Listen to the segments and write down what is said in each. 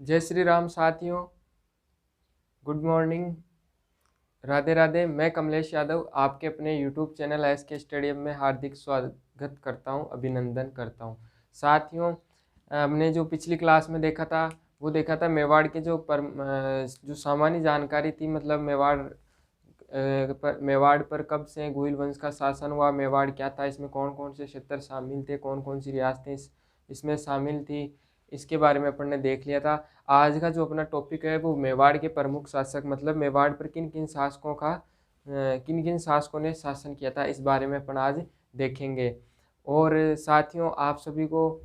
जय श्री राम साथियों, good morning, Radhe Radhe. मैं कमलेश यादव आपके अपने यूट्यूब चैनल SK स्टेडियम में हार्दिक स्वागत करता हूं, अभिनंदन करता हूं। साथियों, हमने जो पिछली क्लास में देखा था वो देखा था मेवाड़ के जो सामान्य जानकारी थी, मतलब मेवाड़ पर कब से गुहिल वंश का शासन हुआ, मेवाड़ क्या था, इसमें कौन कौन से क्षेत्र शामिल थे, कौन कौन सी रियासतें इसमें शामिल थी, इसके बारे में अपन ने देख लिया था। आज का जो अपना टॉपिक है वो मेवाड़ के प्रमुख शासक, मतलब मेवाड़ पर किन किन शासकों ने शासन किया था, इस बारे में अपन आज देखेंगे। और साथियों, आप सभी को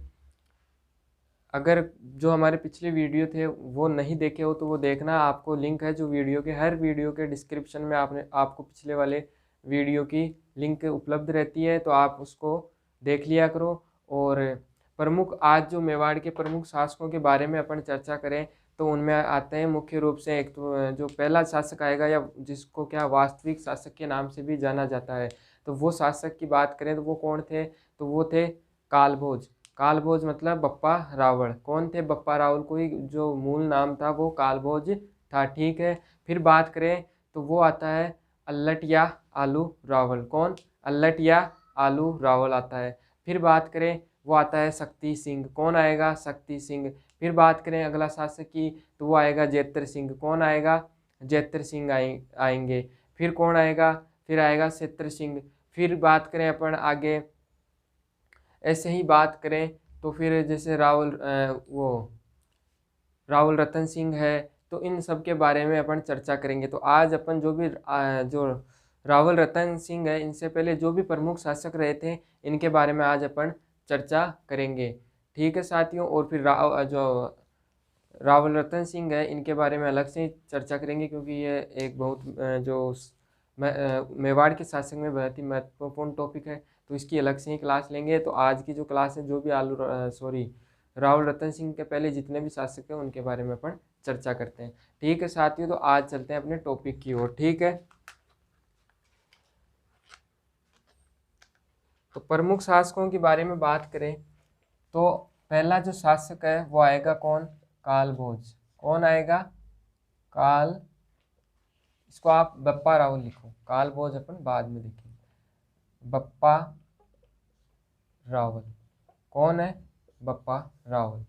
अगर जो हमारे पिछले वीडियो थे वो नहीं देखे हो तो वो देखना, आपको लिंक है जो हर वीडियो के डिस्क्रिप्शन में आपको पिछले वाले वीडियो की लिंक उपलब्ध रहती है, तो आप उसको देख लिया करो। और आज जो मेवाड़ के प्रमुख शासकों के बारे में अपन चर्चा करें तो उनमें आते हैं मुख्य रूप से, एक तो जो पहला शासक आएगा या जिसको क्या वास्तविक शासक के नाम से भी जाना जाता है, तो वो शासक की बात करें तो वो कौन थे, तो वो थे कालभोज। कालभोज मतलब बप्पा रावल। कौन थे बप्पा रावल? कोई जो मूल नाम था वो कालभोज था, ठीक है। फिर बात करें तो वो आता है अल्लट या आलू रावल। कौन? अल्लट या आलू रावल आता है। फिर बात करें वो आता है शक्ति सिंह। कौन आएगा? शक्ति सिंह। फिर बात करें अगला शासक की तो वो आएगा जैत्र सिंह। कौन आएगा? जैत्र सिंह आएंगे। फिर कौन आएगा? फिर आएगा क्षेत्र सिंह। फिर बात करें अपन आगे, ऐसे ही बात करें तो फिर जैसे रावल रतन सिंह है, तो इन सब के बारे में अपन चर्चा करेंगे। तो आज अपन जो रावल रतन सिंह है, इनसे पहले जो भी प्रमुख शासक रहे थे इनके बारे में आज अपन चर्चा करेंगे, ठीक है साथियों। और फिर जो रावल रतन सिंह है इनके बारे में अलग से चर्चा करेंगे, क्योंकि ये एक बहुत मेवाड़ के शासक में बहुत ही महत्वपूर्ण टॉपिक है, तो इसकी अलग से ही क्लास लेंगे। तो आज की जो क्लास है जो भी रावल रतन सिंह के पहले जितने भी शासक हैं उनके बारे में अपन चर्चा करते हैं, ठीक है साथियों। तो आज चलते हैं अपने टॉपिक की ओर, ठीक है। तो प्रमुख शासकों के बारे में बात करें तो पहला जो शासक है वो आएगा कौन? कालभोज। कौन आएगा? इसको आप बप्पा रावल लिखो, कालभोज अपन बाद में लिखेंगे। बप्पा रावल कौन है? बप्पा रावल।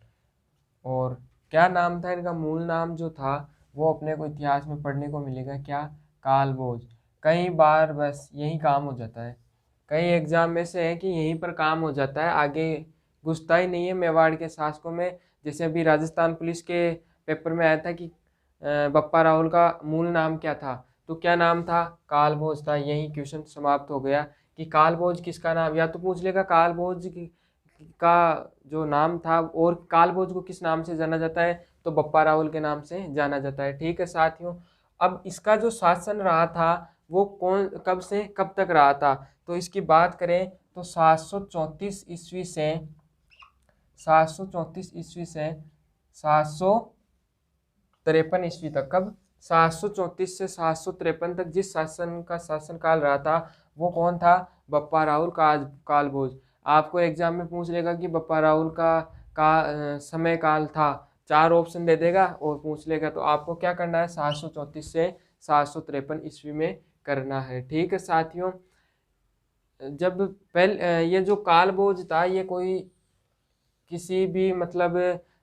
और क्या नाम था इनका? मूल नाम जो था वो अपने को इतिहास में पढ़ने को मिलेगा, क्या? कालभोज। कई बार बस यही काम हो जाता है, कई एग्जाम में से है कि यहीं पर काम हो जाता है, आगे घुसता ही नहीं है मेवाड़ के शासकों में। जैसे अभी राजस्थान पुलिस के पेपर में आया था कि बप्पा रावल का मूल नाम क्या था, तो क्या नाम था? कालभोज था। यही क्वेश्चन समाप्त हो गया कि कालभोज किसका नाम, या तो पूछ लेगा कालभोज का जो नाम था, और कालभोज को किस नाम से जाना जाता है, तो बप्पा रावल के नाम से जाना जाता है, ठीक है साथियों। अब इसका जो शासन रहा था वो कब से कब तक रहा था, तो इसकी बात करें तो 734 ईस्वी से 753 ईस्वी तक। कब? 734 से 753 तक जिस शासन का शासनकाल रहा था वो कौन था? बप्पा रावल कालभोज। आपको एग्जाम में पूछ लेगा कि बप्पा रावल का समय काल था, 4 ऑप्शन दे देगा और पूछ लेगा, तो आपको क्या करना है? 734 से 753 ईस्वी में करना है, ठीक है साथियों। जब ये जो कालभोज था ये कोई किसी भी मतलब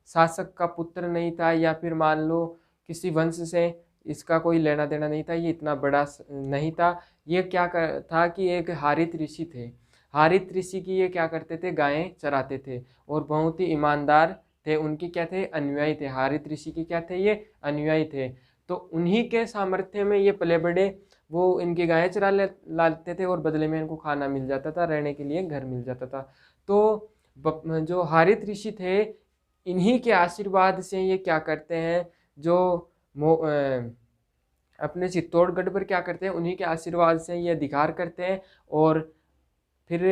शासक का पुत्र नहीं था, या फिर मान लो किसी वंश से इसका कोई लेना देना नहीं था, ये इतना बड़ा नहीं था। ये था कि एक हारित ऋषि थे। हारित ऋषि की ये क्या करते थे? गायें चराते थे और बहुत ही ईमानदार थे। उनके क्या थे? अनुयायी थे। हारित ऋषि के क्या थे? ये अनुयायी थे। तो उन्हीं के सामर्थ्य में ये पले बड़े। वो इनकी गायें लाते थे और बदले में इनको खाना मिल जाता था, रहने के लिए घर मिल जाता था। तो जो हारित ऋषि थे, इन्हीं के आशीर्वाद से ये क्या करते हैं, जो अपने चित्तौड़गढ़ पर क्या करते हैं, उन्हीं के आशीर्वाद से ये अधिकार करते हैं। और फिर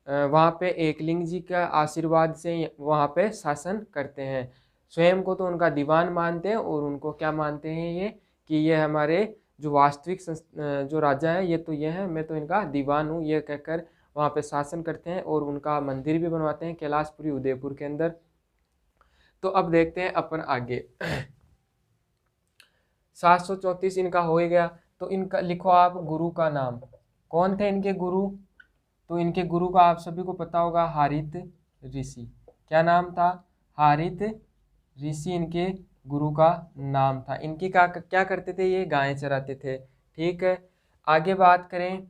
वहाँ पे एकलिंग जी का आशीर्वाद से वहाँ पे शासन करते हैं। स्वयं को तो उनका दीवान मानते हैं, और उनको क्या मानते हैं ये, कि ये हमारे जो वास्तविक जो राजा है, ये तो ये है, मैं तो इनका दीवान हूँ, ये कहकर वहाँ पे शासन करते हैं। और उनका मंदिर भी बनवाते हैं कैलाशपुरी उदयपुर के अंदर। तो अब देखते हैं अपन आगे। 734 इनका हो ही गया। तो इनका लिखो आप गुरु का नाम। कौन थे इनके गुरु? तो इनके गुरु का आप सभी को पता होगा, हारित ऋषि। क्या नाम था? हारित ऋषि इनके गुरु का नाम था। इनकी क्या क्या करते थे? ये गायें चराते थे। ठीक है, आगे बात करें।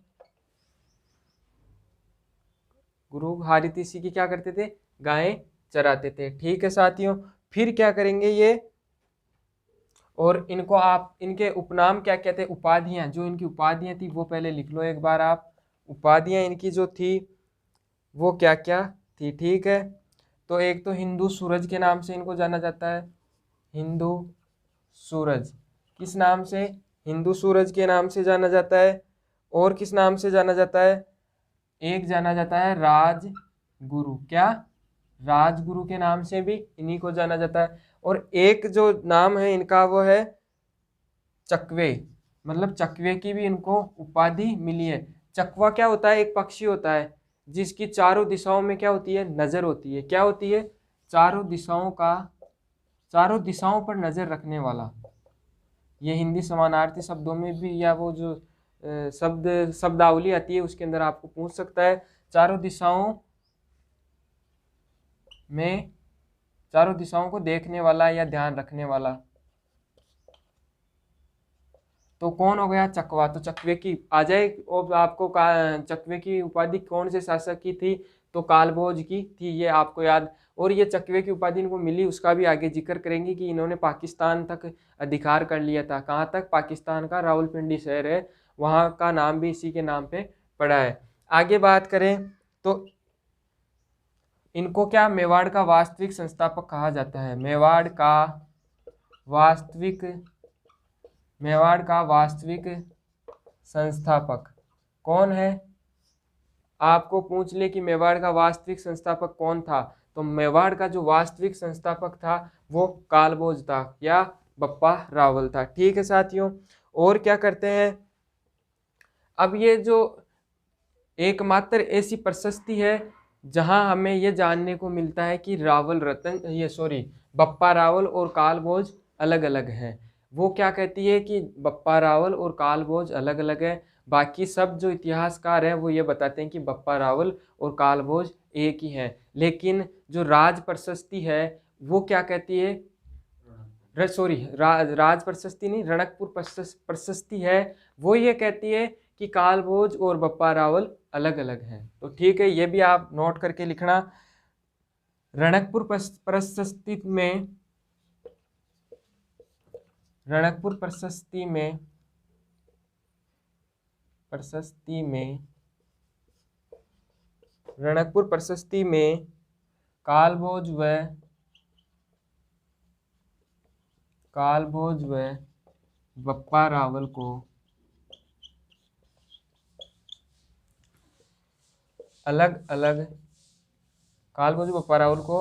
गुरु हारित ऋषि की क्या करते थे? गायें चराते थे। ठीक है साथियों, फिर क्या करेंगे ये, और इनको आप इनके उपनाम क्या क्या थे? उपाधियां, जो इनकी उपाधियां थी वो पहले लिख लो एक बार आप। उपाधियां इनकी जो थी वो क्या क्या थी? ठीक है, तो एक तो हिंदू सूरज के नाम से इनको जाना जाता है। हिंदू सूरज, किस नाम से? हिंदू सूरज के नाम से जाना जाता है। और किस नाम से जाना जाता है? एक जाना जाता है राजगुरु। क्या? राजगुरु के नाम से भी इन्हीं को जाना जाता है। और एक जो नाम है इनका वो है चकवे, मतलब चकवे की भी इनको उपाधि मिली है। चकवा क्या होता है? एक पक्षी होता है जिसकी चारों दिशाओं में क्या होती है? नजर होती है। क्या होती है? चारों दिशाओं पर नजर रखने वाला। ये हिंदी समानार्थी शब्दों में भी, या वो जो शब्दावली आती है उसके अंदर आपको पूछ सकता है। चारों दिशाओं को देखने वाला या ध्यान रखने वाला। तो कौन हो गया? चकवा। तो चकवे की आ जाए, और आपको चकवे की उपाधि कौन से शासक की थी? तो कालभोज की थी, ये आपको याद। और ये चकवे की उपाधि इनको मिली, उसका भी आगे जिक्र करेंगे कि इन्होंने पाकिस्तान तक अधिकार कर लिया था। कहाँ तक? पाकिस्तान का रावलपिंडी शहर है, वहाँ का नाम भी इसी के नाम पे पड़ा है। आगे बात करें तो इनको क्या मेवाड़ का वास्तविक संस्थापक कहा जाता है? मेवाड़ का वास्तविक संस्थापक कौन है? आपको पूछ ले कि मेवाड़ का वास्तविक संस्थापक कौन था, तो मेवाड़ का जो वास्तविक संस्थापक था वो कालभोज था, या बप्पा रावल था। ठीक है साथियों, और क्या करते हैं? अब ये जो एकमात्र ऐसी प्रशस्ति है जहां हमें ये जानने को मिलता है कि बप्पा रावल और कालभोज अलग अलग हैं। वो क्या कहती है कि बप्पा रावल और कालभोज अलग अलग है। बाकी सब जो इतिहासकार हैं वो ये बताते हैं कि बप्पा रावल और कालभोज एक ही हैं। लेकिन जो राज प्रशस्ति है वो क्या कहती है? राज प्रशस्ति नहीं, रणकपुर प्रशस्ति है, वो ये कहती है कि कालभोज और बप्पा रावल अलग अलग हैं। तो ठीक है, ये भी आप नोट करके लिखना। रणकपुर प्रशस्ति में रणकपुर प्रशस्ति में कालभोज व बप्पा रावल को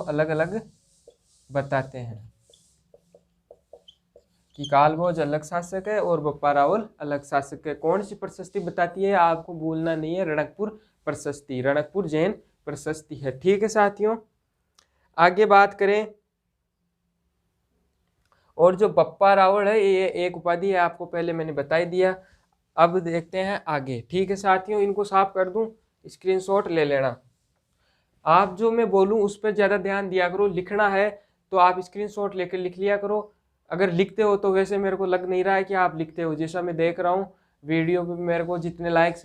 अलग अलग बताते हैं कि कालभोज अलग शासक है और बप्पा रावल अलग शासक है। कौन सी प्रशस्ति बताती है? आपको भूलना नहीं है, रणकपुर प्रशस्ति, रणकपुर जैन प्रशस्ति है। ठीक है साथियों, आगे बात करें। और जो बप्पा रावल है ये एक उपाधि है, आपको पहले मैंने बता ही दिया। अब देखते हैं आगे। ठीक है साथियों, इनको साफ कर दूं, स्क्रीनशॉट ले लेना। आप जो मैं बोलूं उस पर ज़्यादा ध्यान दिया करो। लिखना है तो आप स्क्रीनशॉट लेकर लिख लिया करो। अगर लिखते हो तो वैसे मेरे को लग नहीं रहा है कि आप लिखते हो। जैसा मैं देख रहा हूँ वीडियो पे मेरे को जितने लाइक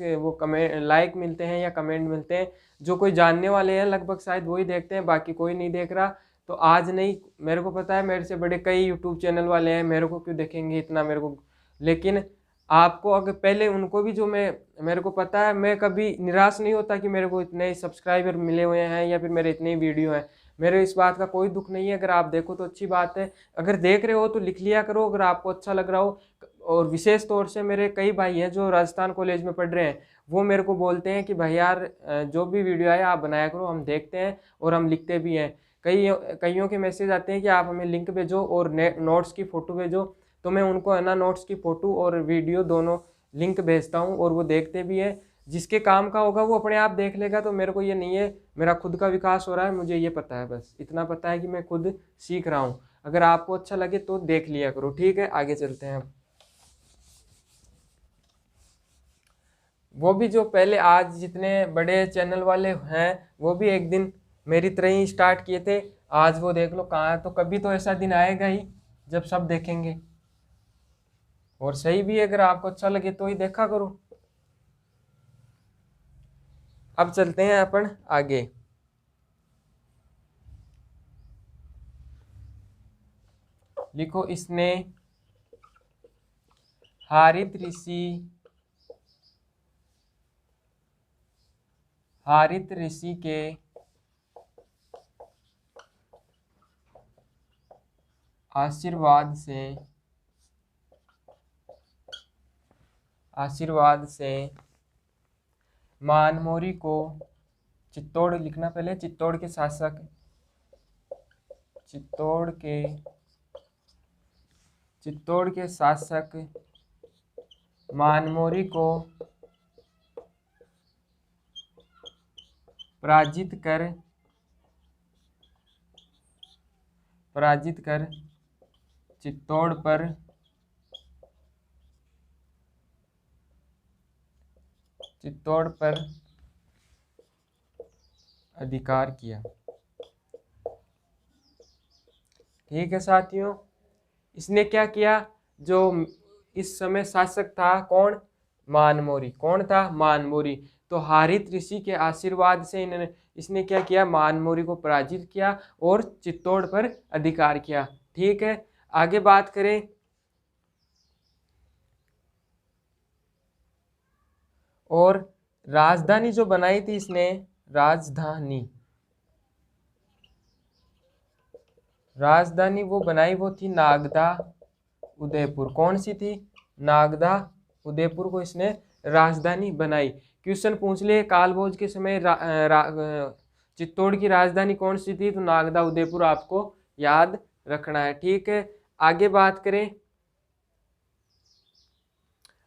मिलते हैं या कमेंट मिलते हैं, जो कोई जानने वाले हैं लगभग शायद वही देखते हैं, बाकी कोई नहीं देख रहा। तो आज नहीं, मेरे को पता है मेरे से बड़े कई यूट्यूब चैनल वाले हैं, मेरे को क्यों देखेंगे इतना मेरे को। लेकिन आपको अगर पहले उनको भी जो मेरे को पता है, मैं कभी निराश नहीं होता कि मेरे को इतने सब्सक्राइबर मिले हुए हैं या फिर मेरे इतने वीडियो हैं। मेरे इस बात का कोई दुख नहीं है। अगर आप देखो तो अच्छी बात है, अगर देख रहे हो तो लिख लिया करो अगर आपको अच्छा लग रहा हो। और विशेष तौर से मेरे कई भाई हैं जो राजस्थान कॉलेज में पढ़ रहे हैं, वो मेरे को बोलते हैं कि भाई यार जो भी वीडियो आए आप बनाया करो, हम देखते हैं और हम लिखते भी हैं। कईयों के मैसेज आते हैं कि आप हमें लिंक भेजो और नोट्स की फ़ोटो भेजो, तो मैं उनको है ना नोट्स की फ़ोटो और वीडियो दोनों लिंक भेजता हूँ और वो देखते भी हैं। जिसके काम का होगा वो अपने आप देख लेगा। तो मेरे को ये नहीं है मेरा खुद का विकास हो रहा है, मुझे ये पता है, बस इतना पता है कि मैं खुद सीख रहा हूँ। अगर आपको अच्छा लगे तो देख लिया करो, ठीक है। आगे चलते हैं। वो भी जो पहले आज जितने बड़े चैनल वाले हैं वो भी एक दिन मेरी तरह ही स्टार्ट किए थे, आज वो देख लो कहाँ है। तो कभी तो ऐसा दिन आएगा ही जब सब देखेंगे। और सही भी है, अगर आपको अच्छा लगे तो ही देखा करो। अब चलते हैं अपन आगे। लिखो, इसने हारित ऋषि के आशीर्वाद से मानमोरी को चित्तौड़ लिखना, पहले चित्तौड़ के शासक मानमोरी को पराजित कर चित्तौड़ पर अधिकार किया। ठीक है साथियों, इसने क्या किया? जो इस समय शासक था कौन? मानमोरी। कौन था? मानमोरी। तो हारित ऋषि के आशीर्वाद से इसने क्या किया? मानमोरी को पराजित किया और चित्तौड़ पर अधिकार किया। ठीक है, आगे बात करें। और राजधानी जो बनाई थी इसने, राजधानी वो बनाई, वो थी नागदा उदयपुर। कौन सी थी? नागदा उदयपुर को इसने राजधानी बनाई। क्वेश्चन पूछ ले, कालभोज के समय चित्तौड़ की राजधानी कौन सी थी? तो नागदा उदयपुर आपको याद रखना है। ठीक है, आगे बात करें।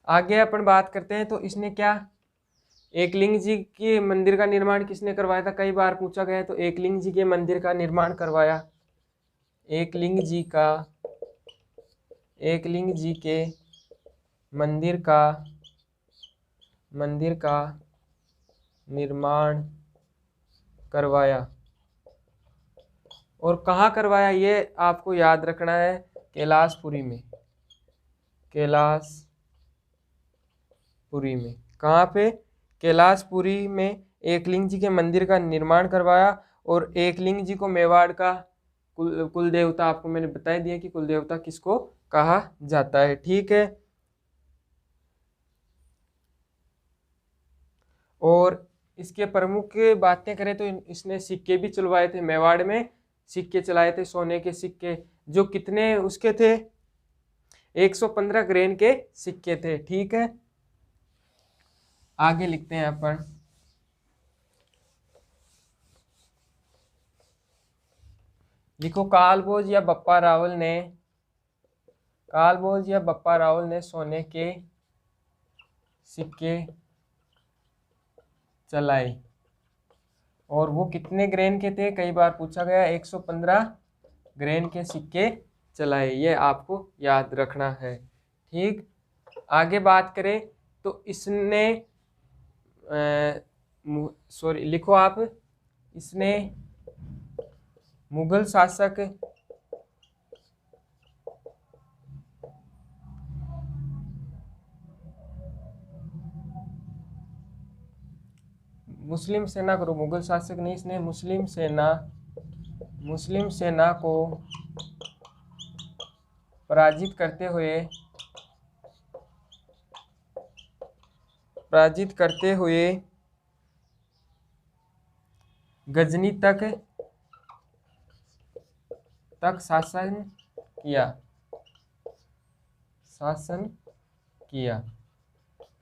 आगे अपन बात करते हैं। तो इसने क्या, एकलिंग जी के मंदिर का निर्माण किसने करवाया था? कई बार पूछा गया है। तो एकलिंग जी के मंदिर का निर्माण करवाया, एकलिंग जी के मंदिर का निर्माण करवाया। और कहाँ करवाया ये आपको याद रखना है, कैलाशपुरी में। कहाँ पे? कैलाशपुरी में एकलिंग जी के मंदिर का निर्माण करवाया। और एकलिंग जी को मेवाड़ का कुल देवता, आपको मैंने बता दिया कि कुल देवता किसको कहा जाता है। ठीक है, और इसके प्रमुख बातें करें तो इसने सिक्के भी चलवाए थे, मेवाड़ में सिक्के चलाए थे, सोने के सिक्के। जो कितने उसके थे? 115 ग्रेन के सिक्के थे। ठीक है, आगे लिखते हैं अपन। लिखो, कालभोज या बप्पा रावल ने सोने के सिक्के चलाए। और वो कितने ग्रेन के थे? कई बार पूछा गया, 115 ग्रेन के सिक्के चलाए। ये आपको याद रखना है। ठीक, आगे बात करें तो इसने लिखो आप, इसने मुगल शासक मुस्लिम सेना करो, मुगल शासक नहीं, इसने मुस्लिम सेना को पराजित करते हुए गजनी तक शासन किया।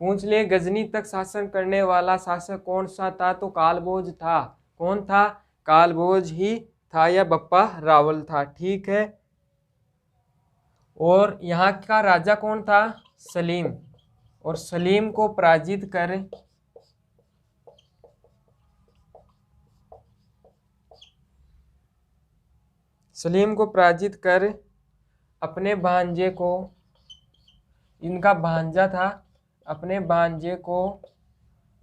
पूछ ले, गजनी तक शासन करने वाला शासक कौन सा था? तो कालभोज था। कौन था? कालभोज ही था, या बप्पा रावल था। ठीक है, और यहाँ का राजा कौन था? सलीम। और सलीम को पराजित कर सलीम को पराजित कर अपने भांजे को, इनका भांजा था, अपने भांजे को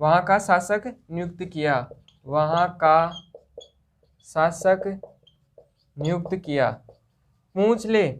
वहाँ का शासक नियुक्त किया, वहाँ का शासक नियुक्त किया। पूछ ले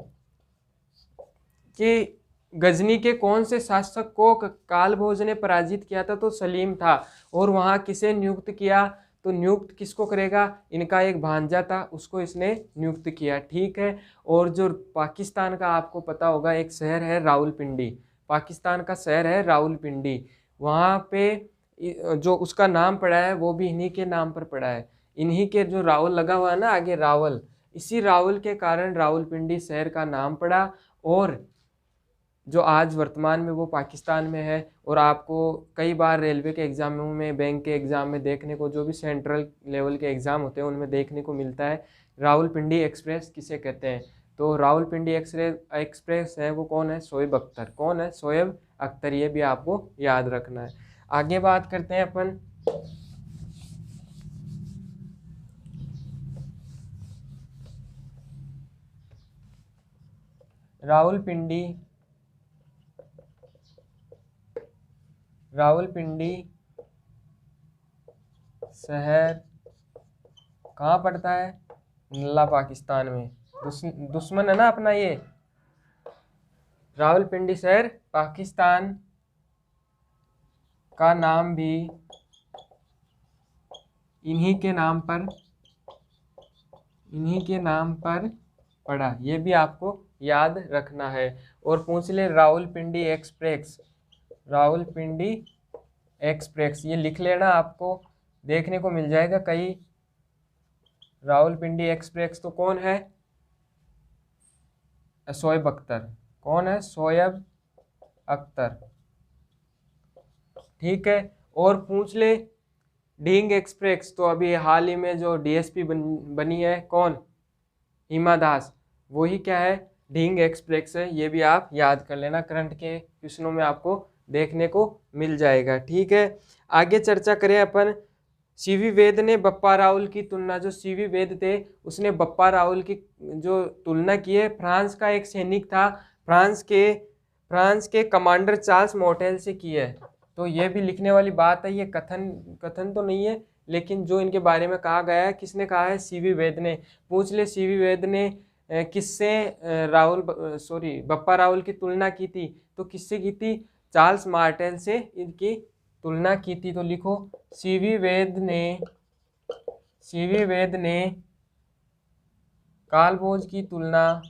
कि गजनी के कौन से शासक को कालभोज ने पराजित किया था, तो सलीम था। और वहाँ किसे नियुक्त किया, तो नियुक्त किसको करेगा, इनका एक भांजा था उसको इसने नियुक्त किया। ठीक है। और जो पाकिस्तान का आपको पता होगा एक शहर है रावलपिंडी, पाकिस्तान का शहर है रावलपिंडी, वहाँ पे जो उसका नाम पड़ा है वो भी इन्हीं के नाम पर पड़ा है। इन्हीं के जो रावल लगा हुआ है ना आगे रावल, इसी रावल के कारण रावलपिंडी शहर का नाम पड़ा। और जो आज वर्तमान में वो पाकिस्तान में है। और आपको कई बार रेलवे के एग्ज़ामों में, बैंक के एग्ज़ाम में देखने को, जो भी सेंट्रल लेवल के एग्ज़ाम होते हैं उनमें देखने को मिलता है रावलपिंडी एक्सप्रेस किसे कहते हैं। तो रावलपिंडी एक्सप्रेस है वो कौन है, शोएब अख्तर। कौन है, शोएब अख्तर। ये भी आपको याद रखना है। आगे बात करते हैं अपन रावलपिंडी शहर कहाँ पड़ता है, नल्ला पाकिस्तान में। दुश्मन है ना अपना ये। रावलपिंडी शहर पाकिस्तान का नाम भी इन्हीं के नाम पर पड़ा, ये भी आपको याद रखना है। और पूछ ले रावलपिंडी एक्सप्रेस, ये लिख लेना, आपको देखने को मिल जाएगा कहीं। रावलपिंडी एक्सप्रेस तो कौन है, शोएब अख्तर। कौन है, शोएब अख्तर। ठीक है। और पूछ ले ढींग एक्सप्रेस, तो अभी हाल ही में जो डीएसपी बनी है कौन, हिमा दास, वही क्या है, ढींग एक्सप्रेस है। ये भी आप याद कर लेना, करंट के क्वेश्चनों में आपको देखने को मिल जाएगा। ठीक है। आगे चर्चा करें अपन, सीवी वेद ने बप्पा रावल की तुलना, जो सीवी वेद थे उसने बप्पा रावल की जो तुलना की है, फ्रांस का एक सैनिक था, फ्रांस के कमांडर चार्ल्स मॉर्टेल से की है। तो ये भी लिखने वाली बात है, ये कथन तो नहीं है, लेकिन जो इनके बारे में कहा गया है, किसने कहा है, सीवी वेद ने। पूछ ले सीवी वेद ने किससे बप्पा रावल की तुलना की थी, तो किससे की थी, चार्ल्स मार्टेल से इनकी तुलना की थी। तो लिखो सीवी वेद ने कालभोज की तुलना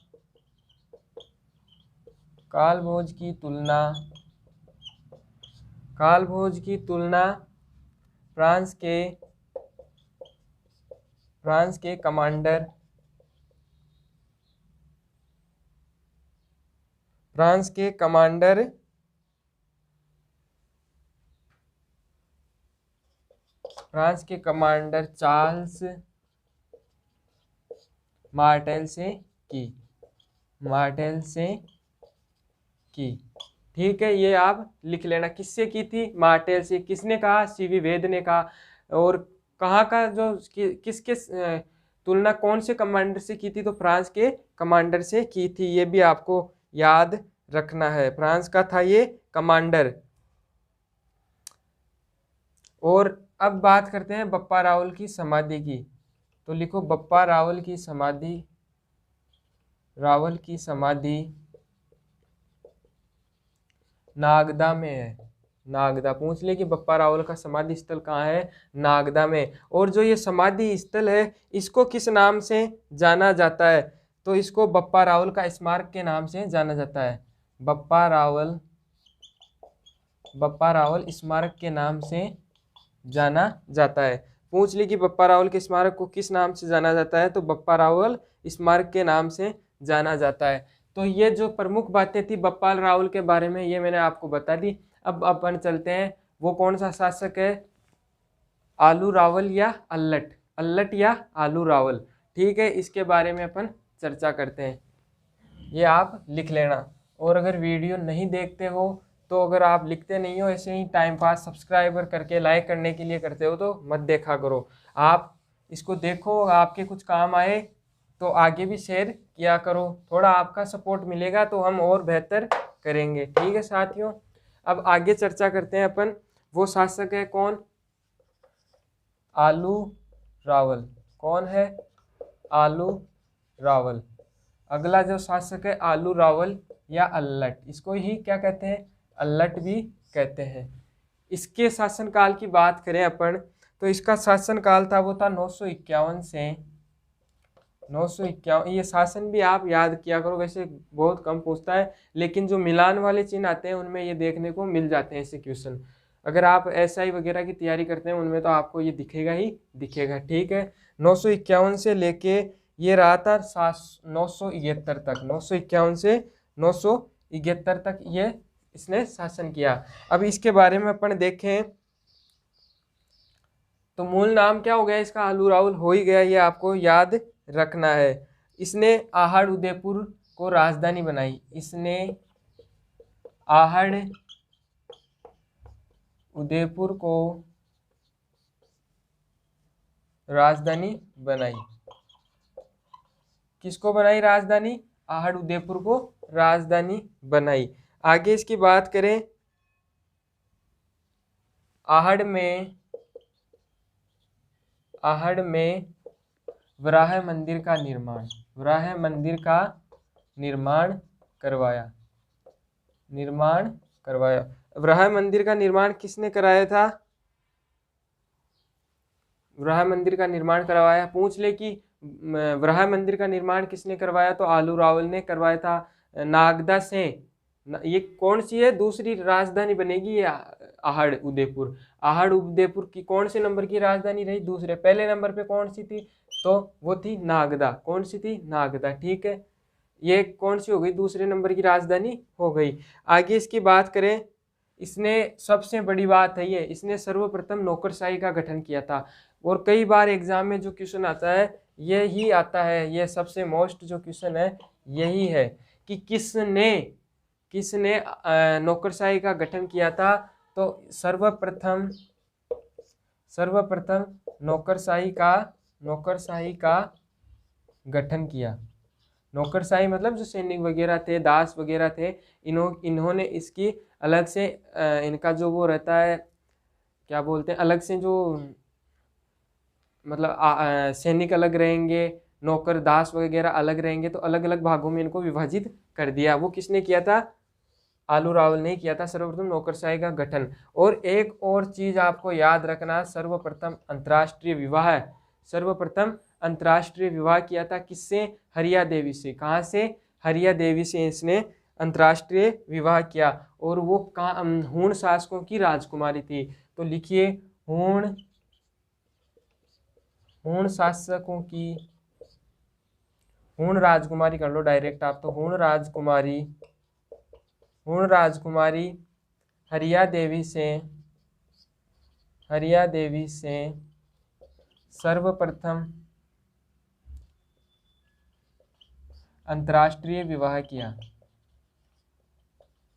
फ्रांस के कमांडर चार्ल्स मार्टेल से की। ठीक है, ये आप लिख लेना, किससे की थी, मार्टेल से। किसने कहा, सीवी वेद ने कहा। और कहाँ का जो किसके तुलना कौन से कमांडर से की थी, तो फ्रांस के कमांडर से की थी। ये भी आपको याद रखना है, फ्रांस का था ये कमांडर। और अब बात करते हैं बप्पा रावल की समाधि की। तो लिखो बप्पा रावल की समाधि नागदा में है, नागदा। पूछ ले कि बप्पा रावल का समाधि स्थल कहाँ है, नागदा में। और जो ये समाधि स्थल है इसको किस नाम से जाना जाता है, तो इसको बप्पा रावल का स्मारक के नाम से जाना जाता है। बप्पा रावल स्मारक के नाम से जाना जाता है। पूछ ली कि बप्पा रावल के स्मारक को किस नाम से जाना जाता है, तो बप्पा रावल स्मारक के नाम से जाना जाता है। तो ये जो प्रमुख बातें थी बप्पा रावल के बारे में, ये मैंने आपको बता दी। अब अपन चलते हैं, वो कौन सा शासक है, आलू रावल या अल्लट या आलू रावल। ठीक है, इसके बारे में अपन चर्चा करते हैं, ये आप लिख लेना। और अगर वीडियो नहीं देखते हो, तो अगर आप लिखते नहीं हो, ऐसे ही टाइम पास सब्सक्राइबर करके लाइक करने के लिए करते हो, तो मत देखा करो। आप इसको देखो, आपके कुछ काम आए तो आगे भी शेयर किया करो, थोड़ा आपका सपोर्ट मिलेगा तो हम और बेहतर करेंगे। ठीक है साथियों, अब आगे चर्चा करते हैं अपन। वो शासक है कौन? आलू रावल। कौन है? आलू रावल। अगला जो शासक है आलू रावल या अल्लट, इसको ही क्या कहते हैं? अल्लट भी कहते हैं। इसके शासनकाल की बात करें अपन तो इसका शासनकाल था वो था 951 से 951। ये शासन भी आप याद किया करो, वैसे बहुत कम पूछता है, लेकिन जो मिलान वाले चिन्ह आते हैं उनमें ये देखने को मिल जाते हैं ऐसे क्वेश्चन। अगर आप एसआई वगैरह की तैयारी करते हैं उनमें तो आपको ये दिखेगा ही दिखेगा। ठीक है, 951 से लेके ये रहा था 971 तक, 951 से 971 तक ये इसने शासन किया। अब इसके बारे में अपन देखें तो मूल नाम क्या हो गया इसका? आलू रावल हो ही गया, ये आपको याद रखना है। इसने आहड़ उदयपुर को राजधानी बनाई। इसने आहड़ उदयपुर को राजधानी बनाई। किसको बनाई राजधानी? आहड़ उदयपुर को राजधानी बनाई। आगे इसकी बात करें, आहड़ में वराह मंदिर का निर्माण, वराह मंदिर का निर्माण करवाया। वराह मंदिर का निर्माण किसने कराया था? वराह मंदिर का निर्माण करवाया, पूछ ले कि वराह मंदिर का निर्माण किसने करवाया, तो आलू रावल ने करवाया था। नागदा से ये कौन सी है? दूसरी राजधानी बनेगी ये आहड़ उदयपुर। आहड़ उदयपुर की कौन से नंबर की राजधानी रही? दूसरे। पहले नंबर पे कौन सी थी? तो वो थी नागदा। कौन सी थी? नागदा। ठीक है, ये कौन सी हो गई? दूसरे नंबर की राजधानी हो गई। आगे इसकी बात करें, इसने सबसे बड़ी बात है ये, इसने सर्वप्रथम नौकरशाही का गठन किया था। और कई बार एग्जाम में जो क्वेश्चन आता है यही आता है, ये सबसे मोस्ट जो क्वेश्चन है यही है कि किसने नौकरशाही का गठन किया था। तो सर्वप्रथम नौकरशाही का गठन किया। नौकरशाही मतलब जो सैनिक वगैरह थे, दास वगैरह थे, इन्होंने इसकी अलग से इनका जो वो रहता है, क्या बोलते हैं, अलग से जो मतलब सैनिक अलग रहेंगे, नौकर दास वगैरह अलग रहेंगे, तो अलग अलग भागों में इनको विभाजित कर दिया। वो किसने किया था? आलू रावल ने किया था सर्वप्रथम नौकरशाही का गठन। और एक और चीज आपको याद रखना, सर्वप्रथम अंतर्राष्ट्रीय विवाह किया था किससे? हरिया देवी से। कहाँ से? हरिया देवी से इसने अंतर्राष्ट्रीय विवाह किया। और वो हूण शासकों की राजकुमारी थी। तो लिखिए हूण शासकों की, हूण राजकुमारी कर लो डायरेक्ट आप तो, हूण राजकुमारी हरिया देवी से सर्वप्रथम अंतर्राष्ट्रीय विवाह किया।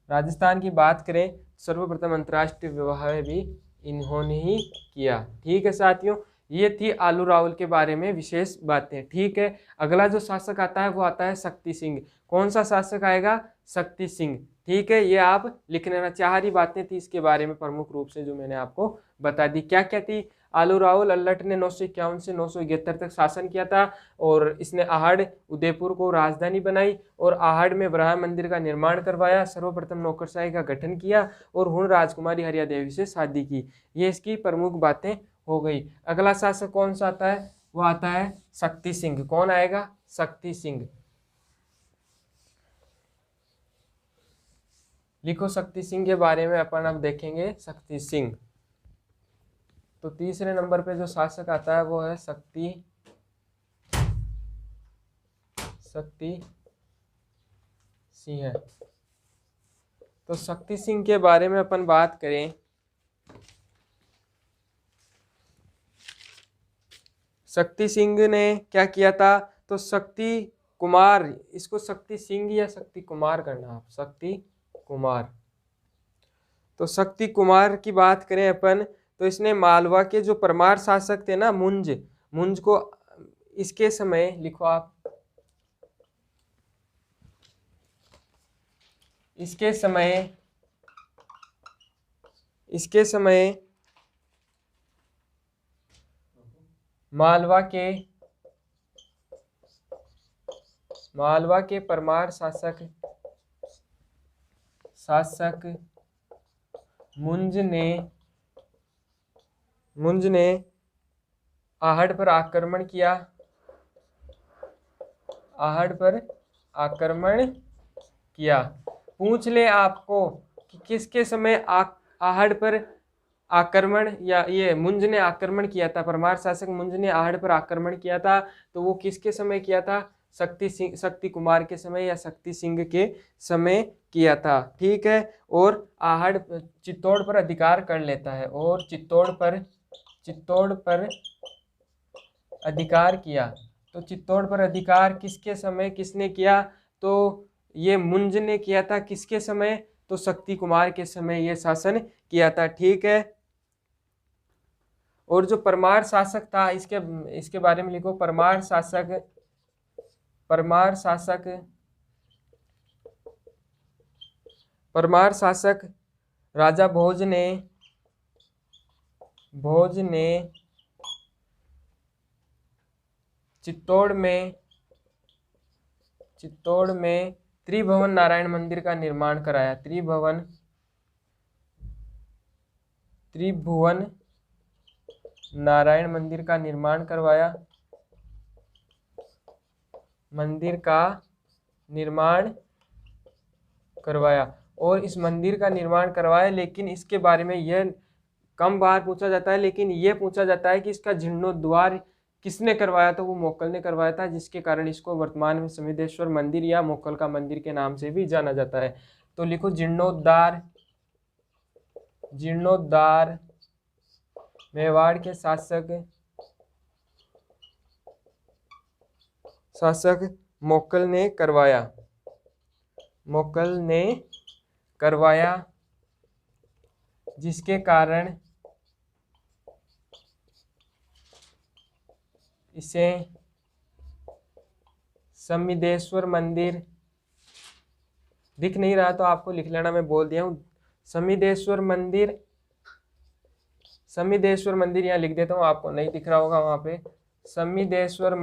राजस्थान की बात करें, सर्वप्रथम अंतर्राष्ट्रीय विवाह भी इन्होंने ही किया। ठीक है साथियों, ये थी आलू रावल के बारे में विशेष बातें। ठीक है, अगला जो शासक आता है वो आता है शक्ति सिंह। कौन सा शासक आएगा? शक्ति सिंह। ठीक है, ये आप लिख लेना। 4 ही बातें थी इसके बारे में प्रमुख रूप से जो मैंने आपको बता दी। क्या क्या थी? आलू रावल अल्लट ने 951 से 971 तक शासन किया था, और इसने आहड़ उदयपुर को राजधानी बनाई, और आहड़ में वराह मंदिर का निर्माण करवाया, सर्वप्रथम नौकरशाही का गठन किया, और हूण राजकुमारी हरिया देवी से शादी की। ये इसकी प्रमुख बातें हो गई। अगला शासक कौन सा आता है? वो आता है शक्ति सिंह। कौन आएगा? शक्ति सिंह। लिखो शक्ति सिंह के बारे में अपन अब देखेंगे। शक्ति सिंह, तो तीसरे नंबर पे जो शासक आता है वो है शक्ति सिंह। तो शक्ति सिंह के बारे में अपन बात करें, शक्ति सिंह ने क्या किया था? तो शक्ति कुमार, इसको शक्ति सिंह या शक्ति कुमार करना आप, शक्ति कुमार। तो शक्ति कुमार की बात करें अपन तो इसने मालवा के जो परमार शासक थे ना, मुंज को इसके समय लिखो आप, इसके समय मालवा के परमार शासक मुंज ने आहड़ पर आक्रमण किया, पूछ ले आपको कि किसके समय आहड़ पर आक्रमण, या ये मुंज ने आक्रमण किया था, परमार शासक मुंज ने आहड़ पर आक्रमण किया था, तो वो किसके समय किया था? शक्ति कुमार के समय या शक्ति सिंह के समय किया था। ठीक है। और आहड़ चित्तौड़ पर अधिकार कर लेता है, और चित्तौड़ पर अधिकार किया। तो चित्तौड़ पर अधिकार किसके समय किसने किया? तो ये मुंज ने किया था। किसके समय? तो शक्ति कुमार के समय ये शासन किया था। ठीक है। और जो परमार शासक था, इसके बारे में लिखो। परमार शासक राजा भोज ने चित्तौड़ में त्रिभुवन नारायण मंदिर का निर्माण कराया। त्रिभुवन नारायण मंदिर का निर्माण करवाया। और इस मंदिर का निर्माण करवाया, लेकिन इसके बारे में यह कम बार पूछा जाता है, लेकिन यह पूछा जाता है कि इसका जीर्णोद्धार किसने करवाया? तो वो मोक्कल ने करवाया था, जिसके कारण इसको वर्तमान में समिधेश्वर मंदिर या मोक्कल का मंदिर के नाम से भी जाना जाता है। तो लिखो जीर्णोद्धार मेवाड़ के शासक मोक्कल ने करवाया, जिसके कारण इसे समिधेश्वर मंदिर, दिख नहीं रहा तो आपको लिख लेना, मैं बोल दिया हूँ। समिधेश्वर मंदिर यहाँ लिख देता हूँ, आपको नहीं दिख रहा होगा वहां पे। समिधेश्वर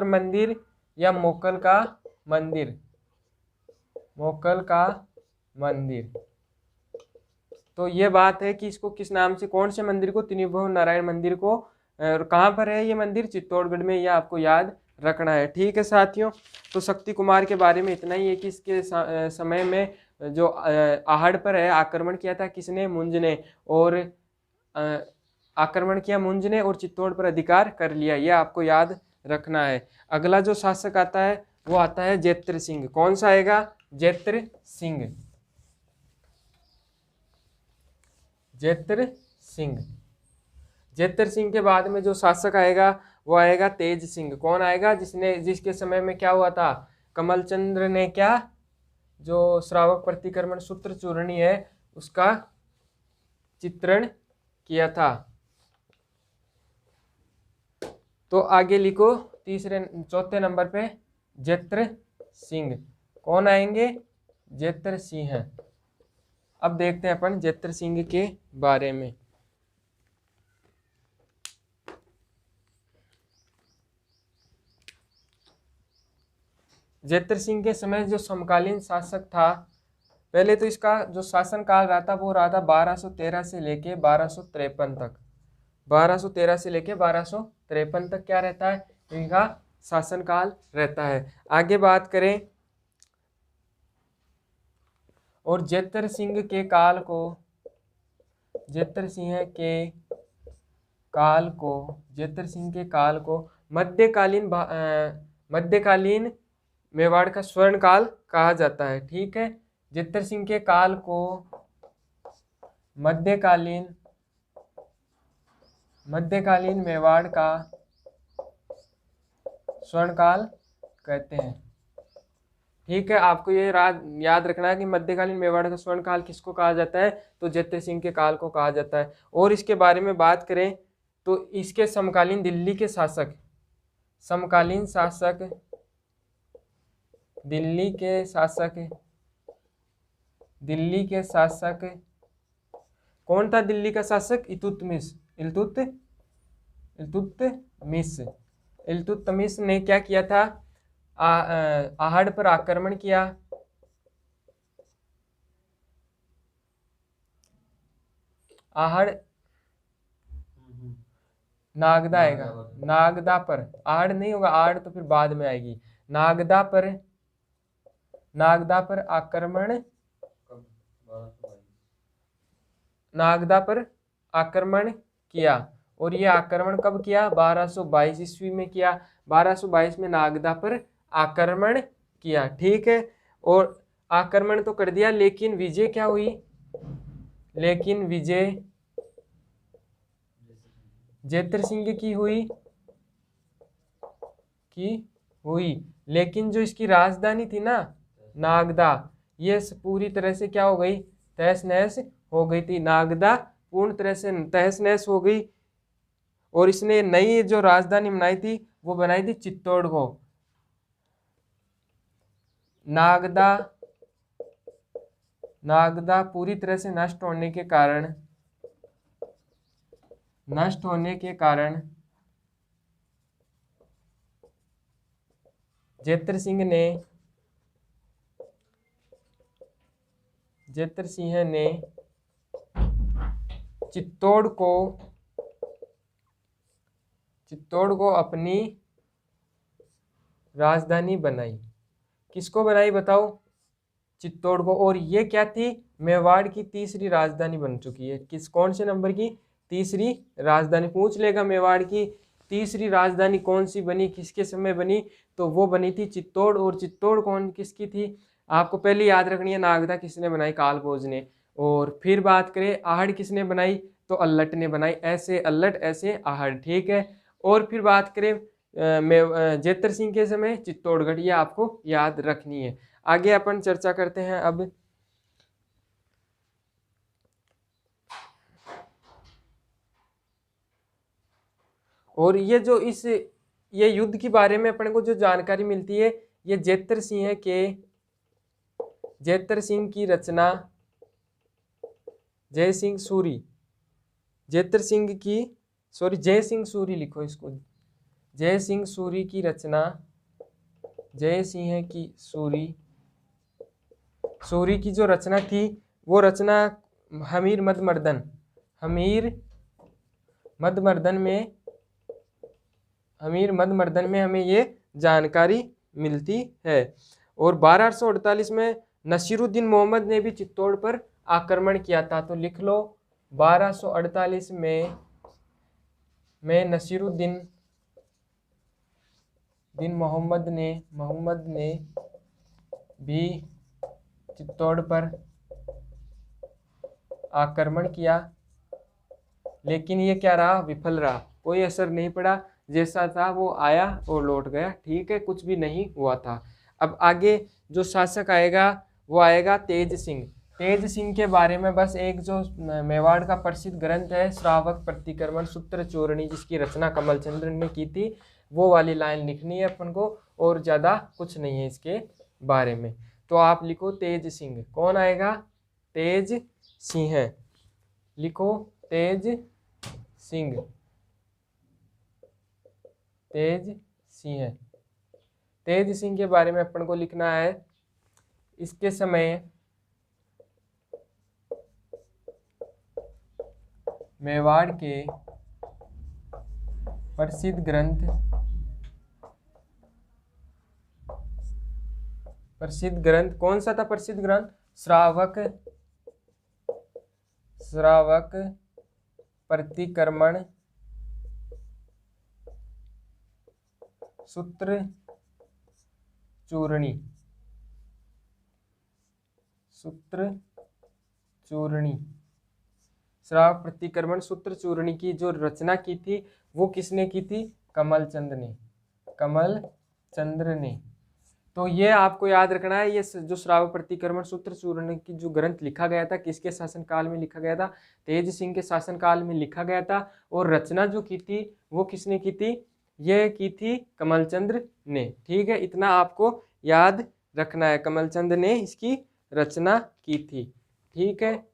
मंदिर या मोक्कल का मंदिर। तो ये बात है कि इसको किस नाम से, कौन से मंदिर को? त्रिभुवन नारायण मंदिर को। कहाँ पर है ये मंदिर? चित्तौड़गढ़ में। यह आपको याद रखना है। ठीक है साथियों। तो शक्ति कुमार के बारे में इतना ही है कि इसके समय में जो आहड़ पर है आक्रमण किया था किसने? मुंज ने। और आक्रमण किया मुंज ने और चित्तौड़ पर अधिकार कर लिया, यह आपको याद रखना है। अगला जो शासक आता है वो आता है जेत्र सिंह। कौन सा आएगा? जेत्र सिंह के बाद में जो शासक आएगा वो आएगा तेज सिंह। कौन आएगा? जिसके समय में क्या हुआ था? कमलचंद्र ने क्या, जो श्रावक प्रतिक्रमण सूत्र चूर्णी है उसका चित्रण किया था। तो आगे लिखो, चौथे नंबर पे जेत्र सिंह। कौन आएंगे? जेत्र सिंह। अब देखते हैं अपन जेत्र सिंह के बारे में। जेत्र सिंह के समय जो समकालीन शासक था, पहले तो इसका जो शासन काल रहा था वो रहा था 1213 से लेके 1253 तक। 1213 से लेके 1253 तक क्या रहता है? इनका शासन काल रहता है। आगे बात करें, और जेत्र सिंह के काल को मध्यकालीन मेवाड़ का स्वर्ण काल कहा जाता है। ठीक है। जेत्र सिंह के काल को मध्यकालीन मेवाड़ का स्वर्ण काल कहते हैं। ठीक है, आपको ये याद रखना है कि मध्यकालीन मेवाड़ का स्वर्ण काल किसको कहा जाता है, तो जयत्र सिंह के काल को कहा जाता है। और इसके बारे में बात करें तो इसके समकालीन दिल्ली के शासक, समकालीन शासक, दिल्ली के शासक, दिल्ली के शासक कौन था? दिल्ली का शासक इल्तुतमिश, इल्तुतमिश, इल्तुतमिश ने क्या किया था? आहड़ पर आक्रमण किया, आहड़ नागदा आएगा, नागदा पर, आहड़ नहीं होगा, आहड़ तो फिर बाद में आएगी। नागदा पर, नागदा पर आक्रमण, नागदा पर आक्रमण किया। और ये आक्रमण कब किया? 1222 ईस्वी में किया। 1222 में नागदा पर आक्रमण किया। ठीक है, और आक्रमण तो कर दिया, लेकिन विजय क्या हुई? लेकिन विजय जयत्र सिंह की हुई, लेकिन जो इसकी राजधानी थी ना नागदा, ये पूरी तरह से क्या हो गई? तहस नहस हो गई थी। नागदा पूर्ण तरह से तहस नहस हो गई। और इसने नई जो राजधानी बनाई थी वो बनाई थी चित्तौड़ को। नागदा, नागदा पूरी तरह से नष्ट होने के कारण, नष्ट होने के कारण जयत्र सिंह ने, जयत्र सिंह ने चित्तौड़ को अपनी राजधानी बनाई। किसको बनाई बताओ? चित्तौड़ को। और ये क्या थी? मेवाड़ की तीसरी राजधानी बन चुकी है। कौन से नंबर की? तीसरी राजधानी। पूछ लेगा मेवाड़ की तीसरी राजधानी कौन सी बनी, किसके समय बनी, तो वो बनी थी चित्तौड़। और चित्तौड़ कौन किसकी थी? आपको पहले याद रखनी है, नागदा किसने बनाई? कालभोज ने। और फिर बात करें आहड़ किसने बनाई, तो अल्लट ने बनाई। ऐसे अल्लट ऐसे आहड़। ठीक है, और फिर बात करें जयत्र सिंह के समय चित्तौड़गढ़, ये आपको याद रखनी है। आगे अपन चर्चा करते हैं अब। और ये जो ये युद्ध के बारे में अपन को जो जानकारी मिलती है, ये जयत्र सिंह की रचना, जय सिंह सूरी, जयत्र सिंह की, सॉरी जय सिंह सूरी लिखो इसको, जय सिंह सूरी की रचना, जय सिंह की सूरी की जो रचना थी, वो रचना हमीर मदमर्दन, हमीर मदमर्दन में हमें ये जानकारी मिलती है। और 1248 में नसीरुद्दीन मोहम्मद ने भी चित्तौड़ पर आक्रमण किया था। तो लिख लो 1248 में नसीरुद्दीन मोहम्मद ने भी चित्तौड़ पर आक्रमण किया, लेकिन ये क्या रहा? विफल रहा। कोई असर नहीं पड़ा, जैसा था वो आया और लौट गया। ठीक है, कुछ भी नहीं हुआ था। अब आगे जो शासक आएगा वो आएगा तेज सिंह। तेज सिंह के बारे में बस एक जो मेवाड़ का प्रसिद्ध ग्रंथ है श्रावक प्रतिक्रमण सूत्र चूरणी, जिसकी रचना कमलचंद्र ने की थी, वो वाली लाइन लिखनी है अपन को, और ज़्यादा कुछ नहीं है इसके बारे में। तो आप लिखो तेज सिंह। कौन आएगा? तेज सिंह। लिखो तेज सिंह, तेज सिंह। तेज सिंह के बारे में अपन को लिखना है, इसके समय मेवाड़ के प्रसिद्ध ग्रंथ, कौन सा था प्रसिद्ध ग्रंथ? श्रावक प्रतिक्रमण सूत्र चूरणी, श्रावक प्रतिक्रमण सूत्र चूरणी की जो रचना की थी वो किसने की थी? कमलचंद्र ने। तो ये आपको याद रखना है, ये जो श्रावक प्रतिक्रमण सूत्र चूर्ण की जो ग्रंथ लिखा गया था किसके शासनकाल में लिखा गया था, तेज सिंह के शासनकाल में लिखा गया था। और रचना जो की थी वो किसने की थी, ये की थी कमलचंद्र ने। ठीक है, इतना आपको याद रखना है, कमलचंद्र ने इसकी रचना की थी। ठीक है,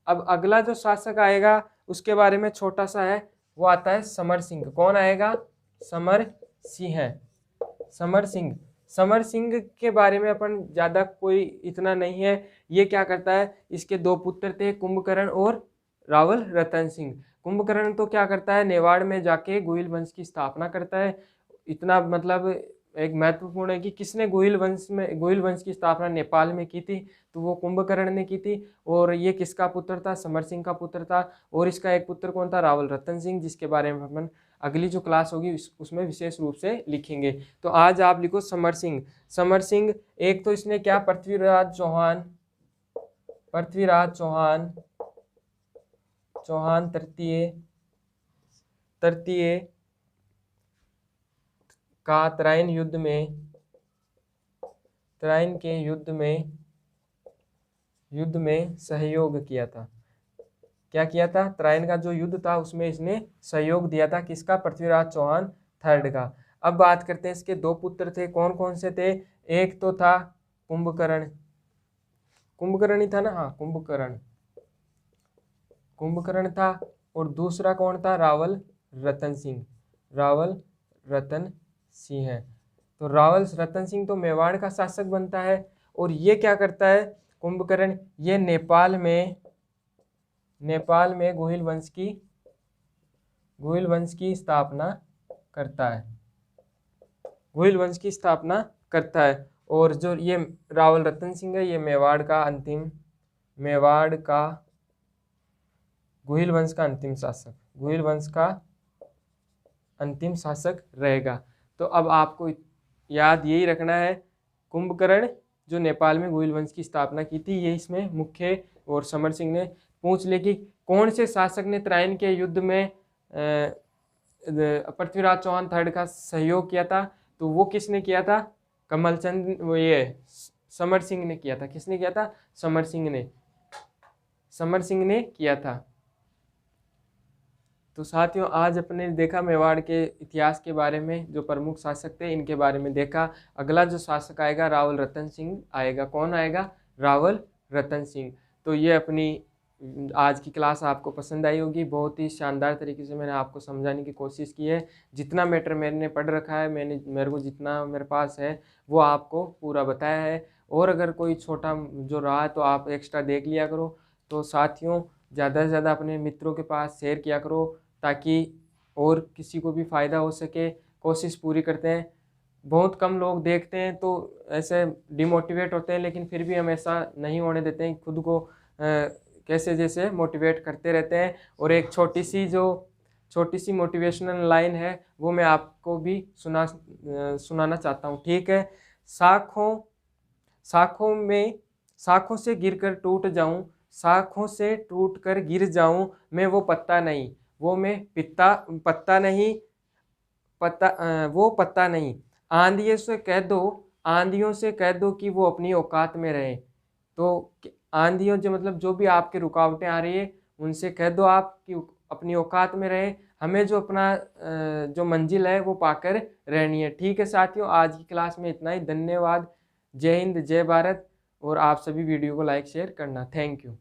अब अगला जो शासक आएगा उसके बारे में छोटा सा है, वो आता है समर सिंह। कौन आएगा, समर सिंह। समर सिंह, समर सिंह के बारे में अपन ज़्यादा कोई इतना नहीं है। ये क्या करता है, इसके दो पुत्र थे, कुंभकर्ण और रावल रतन सिंह। कुंभकर्ण तो क्या करता है, नेवाड़ में जाके गोहिल वंश की स्थापना करता है। इतना मतलब एक महत्वपूर्ण है कि किसने गोहिल वंश की स्थापना नेपाल में की थी, तो वो कुंभकर्ण ने की थी। और ये किसका पुत्र था, समर सिंह का पुत्र था। और इसका एक पुत्र कौन था, रावल रतन सिंह, जिसके बारे में अपन अगली जो क्लास होगी उसमें विशेष रूप से लिखेंगे। तो आज आप लिखो समर सिंह। समर सिंह एक तो इसने क्या, पृथ्वीराज चौहान तृतीय का तराइन के युद्ध में सहयोग किया था। क्या किया था, तराइन का जो युद्ध था उसमें इसने सहयोग दिया था, किसका, पृथ्वीराज चौहान थर्ड का। अब बात करते हैं, इसके दो पुत्र थे, कौन कौन से थे। एक तो था कुंभकर्ण ही था ना, हाँ कुंभकर्ण था। और दूसरा कौन था, रावल रतन सिंह है। तो रावल रतन सिंह तो मेवाड़ का शासक बनता है। और ये क्या करता है कुंभकर्ण, ये नेपाल में गोहिल वंश की स्थापना करता है। और जो ये रावल रतन सिंह है, ये मेवाड़ का गोहिल वंश का अंतिम शासक रहेगा। तो अब आपको याद यही रखना है, कुंभकर्ण जो नेपाल में गोहिल वंश की स्थापना की थी, ये इसमें मुख्य। और समर सिंह ने पूछ ले कि कौन से शासक ने तराइन के युद्ध में पृथ्वीराज चौहान थर्ड का सहयोग किया था, तो वो किसने किया था, समर सिंह ने किया था। किसने किया था, समर सिंह ने किया था। तो साथियों, आज अपने देखा मेवाड़ के इतिहास के बारे में, जो प्रमुख शासक थे इनके बारे में देखा। अगला जो शासक आएगा रावल रतन सिंह आएगा। कौन आएगा, रावल रतन सिंह। तो ये अपनी आज की क्लास आपको पसंद आई होगी। बहुत ही शानदार तरीके से मैंने आपको समझाने की कोशिश की है। जितना मैटर मैंने पढ़ रखा है, मेरे को जितना मेरे पास है वो आपको पूरा बताया है। और अगर कोई छोटा जो रहा है तो आप एक्स्ट्रा देख लिया करो। तो साथियों, ज़्यादा से ज़्यादा अपने मित्रों के पास शेयर किया करो, ताकि और किसी को भी फ़ायदा हो सके। कोशिश पूरी करते हैं, बहुत कम लोग देखते हैं तो ऐसे डिमोटिवेट होते हैं, लेकिन फिर भी हम ऐसा नहीं होने देते हैं, खुद को कैसे जैसे मोटिवेट करते रहते हैं। और एक छोटी सी मोटिवेशनल लाइन है, वो मैं आपको भी सुनाना चाहता हूँ। ठीक है, शाखों से गिरकर टूट जाऊं, शाखों से टूटकर गिर जाऊं, मैं वो पत्ता नहीं, वो पत्ता नहीं। आंधियों से कह दो कि वो अपनी औकात में रहे। तो आंधियों जो मतलब जो भी आपके रुकावटें आ रही है, उनसे कह दो आप कि अपनी औकात में रहे। हमें जो अपना जो मंजिल है वो पाकर रहनी है। ठीक है साथियों, आज की क्लास में इतना ही। धन्यवाद। जय हिंद, जय भारत। और आप सभी वीडियो को लाइक शेयर करना। Thank you.